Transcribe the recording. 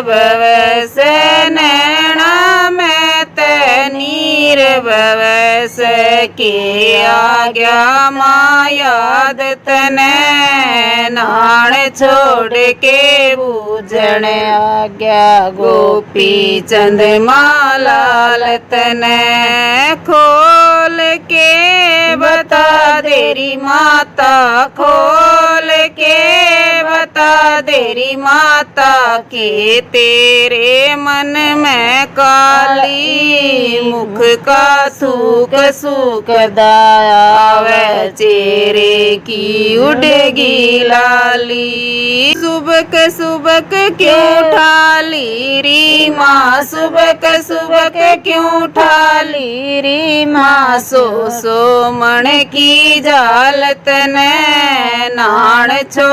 बवस नैना में ते नीर बवस के आज्ञा माँ याद तने नाण छोड़ के बूझण आज्ञा गोपी चंद मालाल तने खोल के बता देरी माता खोल के बता देरी माता के तेरे मन में काली मुख का सूख सूख दावे चेहरे की उड़ेगी लाली सुबक सुबक क्यों ठाली री माँ सुबक सुबक क्यों ठाली री माँ सो सो मन की जालत ने नाण छो